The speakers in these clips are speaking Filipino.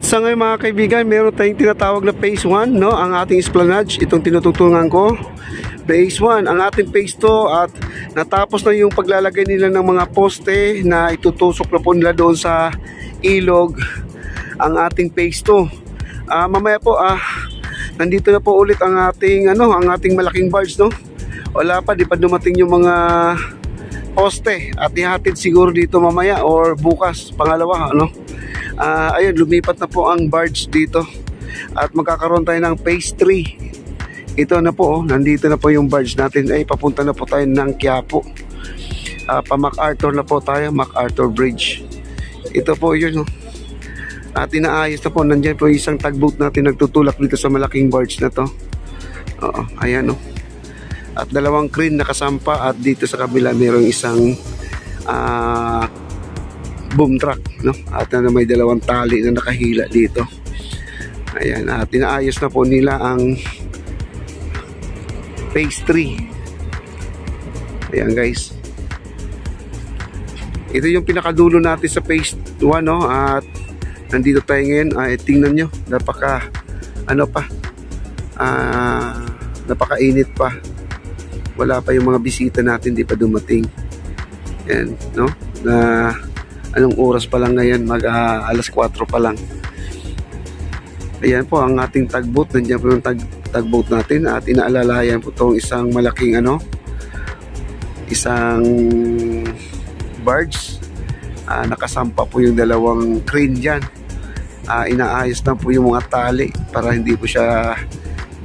Sa ngayon mga kaibigan, meron tayong tinatawag na phase 1, no? Ang ating esplanade, itong tinututungan ko. Phase 1, ang ating phase 2 at natapos na yung paglalagay nila ng mga poste na itutusok na po nila doon sa ilog ang ating phase 2. Mamaya po nandito na po ulit ang ating ang ating malaking barge, no? Wala pa, di pa dumating yung mga poste at ihatid siguro dito mamaya or bukas, pangalawa, ano? Ayun, lumipat na po ang barge dito at magkakaroon tayo ng phase 3. Ito na po, nandito na po yung barge natin. Ay, papunta na po tayo ng Quiapo. Pa MacArthur na po tayo, MacArthur Bridge. Ito po yun, no? At inaayos na po, nandyan po isang tugboat natin nagtutulak dito sa malaking barge na to. Oo, ayan, no? At dalawang crane nakasampa at dito sa kabila mayroong isang boom truck, no? At may dalawang tali na nakahila dito. Ayan, at inaayos na po nila ang phase 3. Ayan guys, ito yung pinakadulo natin sa phase 1, no? At nandito tayo ngayon. Tingnan nyo, napakainit pa. Wala pa yung mga bisita natin, di pa dumating. Ayan, no? Na anong oras pa lang ngayon, alas 4 pa lang. Ayan po ang ating tugboat. Nandiyan po yung tugboat natin at inaalalayan po itong isang malaking isang barge. Nakasampa po yung dalawang crane dyan. Inaayos na po yung mga tali para hindi po siya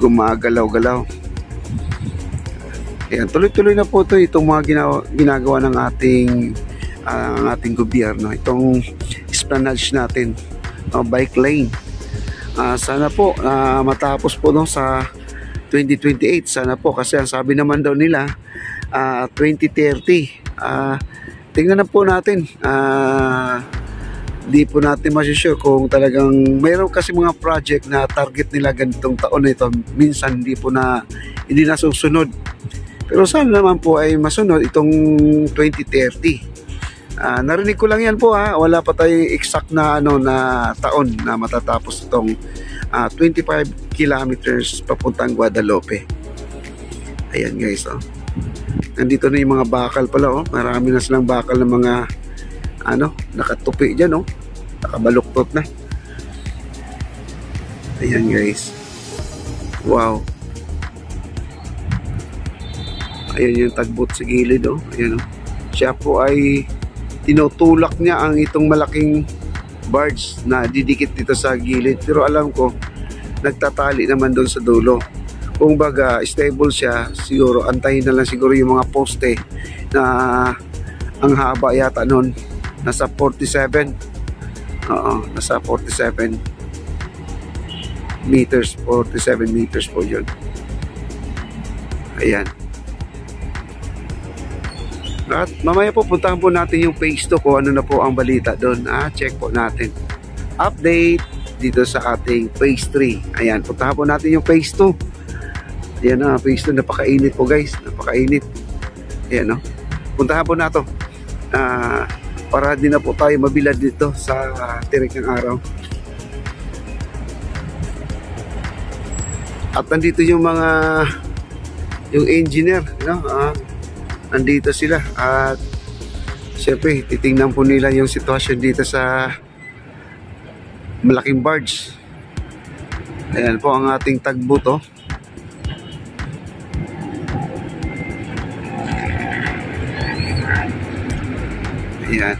gumagalaw-galaw. Ayan, tuloy-tuloy na po ito, itong mga ginagawa ng ating gobyerno, itong esplanade natin, bike lane. Sana po matapos po sa 2028, sana po, kasi ang sabi naman daw nila 2030. Tingnan na po natin. Di po natin masusure kung talagang mayroon kasi mga project na target nila ganitong taon na ito, minsan hindi na susunod, pero sana naman po ay masunod itong 2030. Narinig ko lang yan po, wala pa tayong exact na taon na matatapos itong 25 kilometers papuntang Guadalupe. Ayan guys, nandito na yung mga bakal pala, marami na silang bakal ng mga nakatupi dyan, nakabaluktot na. Ayan guys, wow. Ayan yung tugboat sa gilid, ayan, siya po ay tinutulak niya ang itong malaking barge na didikit dito sa gilid, pero alam ko nagtatali naman doon sa dulo. Kung baga stable siya, siguro antayin na lang siguro yung mga poste na ang haba yata noon nasa 47. Nasa 47 meters, 47 meters po yun. Ayan. At mamaya po puntahan po natin yung phase 2 kung ano na po ang balita doon. Check po natin. Update dito sa ating phase 3. Ayan, puntahan po natin yung phase 2. Ayan na, phase 2. Napakainit po guys. Napakainit. Ayan, puntahan po natin. Para din na po tayo mabilad dito sa tirik ng araw. At nandito yung engineer, nandito sila at syempre titingnan po nila yung sitwasyon dito sa malaking barge. Ayan po ang ating tugboat, ayan.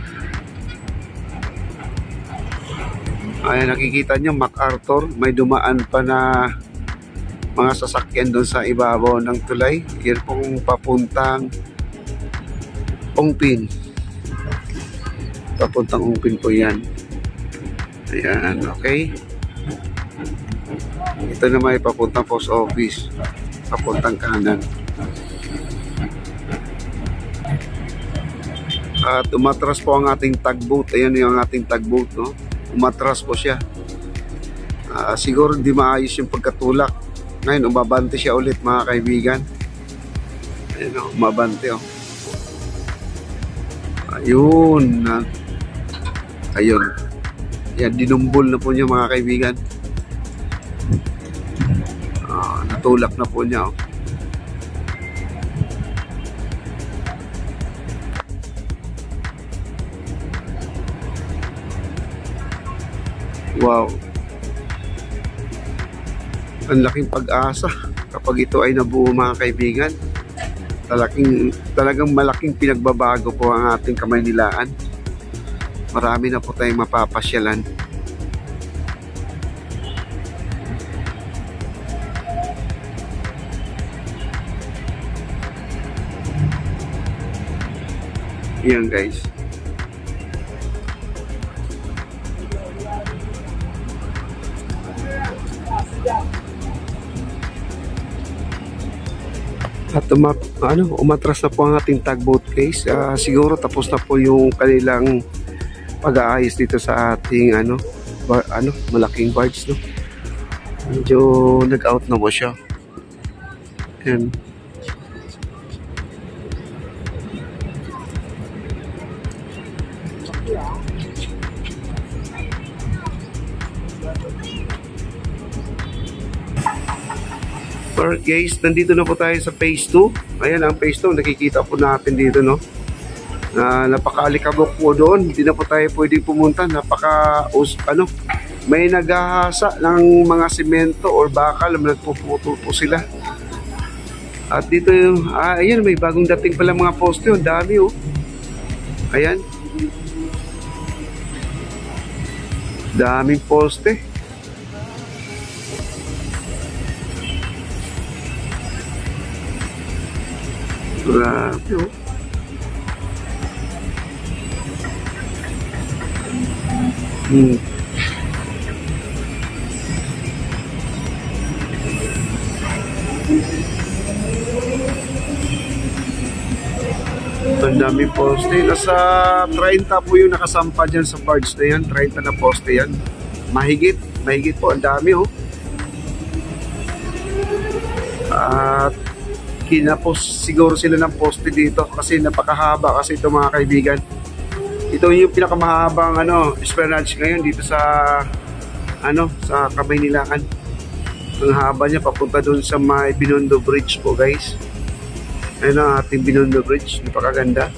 Ayan, nakikita nyo MacArthur, may dumaan pa na mga sasakyan doon sa ibabaw ng tulay. Yan pong papuntang Ongpin. Papuntang Ongpin po yan. Ayan, okay. Ito na may papuntang post office, papuntang kanan. At umatras po ang ating tugboat. Ayan yung ating tugboat, umatras po siya. Siguro hindi maayos yung pagkatulak. Ngayon umabante siya ulit mga kaibigan. Ayan, umabante, ayun. Ayun. Yan, dinumbol na po niya mga kaibigan. Natulak na po niya. Oh. Wow. Ang laking pag-asa kapag ito ay nabuo mga kaibigan. Talagang malaking pinagbabago po ang ating Kamaynilaan. Marami na po tayong mapapasyalan. Yan guys. At umatras na po ang ating tugboat case. Siguro tapos na po yung kanilang pag-aayos dito sa ating malaking barge, no. Medyo nag-out na po siya. Yan. Alright guys, nandito na po tayo sa phase 2. Ayan ang phase 2, nakikita po natin dito, no, na napaka-alikabok po doon. Hindi na po tayo pwede pumunta. May naghahasa ng mga simento or bakal, nagpuputo po sila. At dito yung, ayan, may bagong dating pala mga poste. Ang dami, oh. Ayan. Daming poste. Grabe, oh. Ang dami poste. Nasa 30 po yung nakasampa dyan sa barge na yan. 30 na poste yan. Mahigit po. Ang dami, oh. At kinapos siguro sila ng poste dito kasi napakahaba kasi ito mga kaibigan. Ito yung pinakamahabang esplanade ngayon dito sa sa Kamaynilaan. Ang haba niya papunta doon sa may Binondo Bridge po guys. Ayun ang ating Binondo Bridge, napakaganda.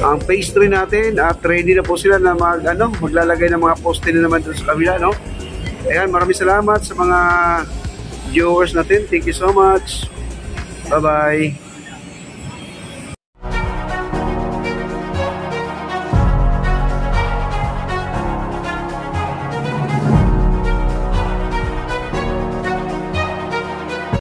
Ang phase 3 natin at ready na po sila na maglalagay ng mga poste na naman doon sa kabila, no? Ayan, maraming salamat sa mga viewers natin. Thank you so much. Bye-bye.